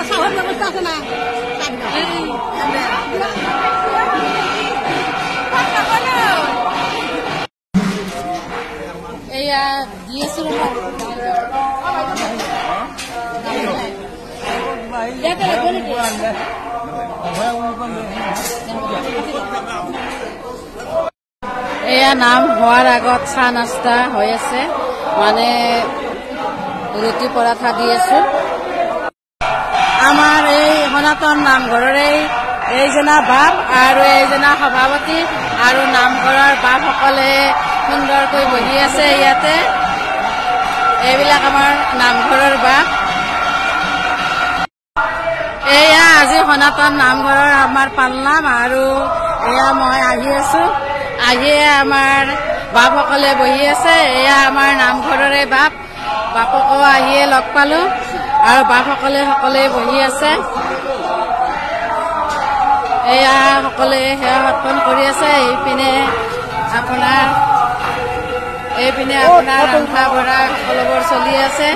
চাহৰ ব্যৱস্থা আছে না এয়া দি আছো এয়া নাম হোৱাৰ আগত চাহ নাস্তা হৈ আছে মানে ৰুটি পৰাঠা দি আছো আমাৰ এই সনাতন নামঘৰৰে এইজনা বাপ আৰু এইজনা সভাপতি আৰু নামঘৰৰ বাপসকলে সুন্দৰকৈ বহি আছে ইয়াতে এইবিলাক আমাৰ নামঘৰৰ বাপ এয়া আজি সনাতন নামঘৰৰ আমাৰ পালনাম আৰু এয়া মই আহি আছো আহিয়ে আমাৰ বাপসকলে বহি আছে এয়া আমাৰ নামঘৰৰে বাপকো আহিয়ে লগ পালো আৰু বাপসকলে সকলে বহি আছে এয়া সকলে সেৱা সৎপন কৰি আছে এইপিনে আপোনাৰ ৰন্ধা বঢ়া সকলোবোৰ চলি আছে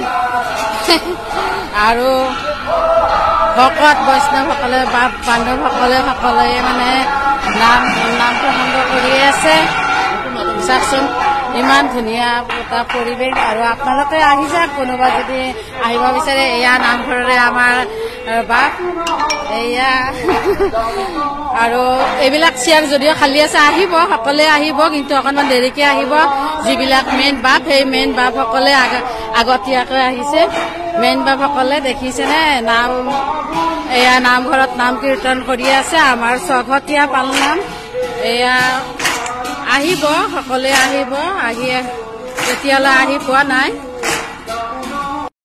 আৰু ভকত বৈষ্ণৱসকলে বাপ বান্ধৱসকলে মানে নাম প্ৰসংগ কৰি আছে চাওকচোন ইমান ধুনীয়া এটা পৰিৱেশ আৰু আপোনালোকে আহি যাওক কোনোবা যদি আহিব বিচাৰে এয়া নামঘৰৰে আমাৰ বাপ এয়া আৰু এইবিলাক চেয়াৰ যদিও খালী আছে আহিব সকলে আহিব কিন্তু অকণমান দেৰিকে আহিব যিবিলাক মেইন বাপ সেই মেইন বাপসকলে আগতীয়াকৈ আহিছে মেইন বাপসকলে দেখিছেনে এয়া নামঘৰত নাম কীৰ্তন কৰি আছে আমাৰ ছঘতীয়া পালনাম এয়া আহিব সকলোৱে আহিব এতিয়ালৈ আহি পোৱা নাই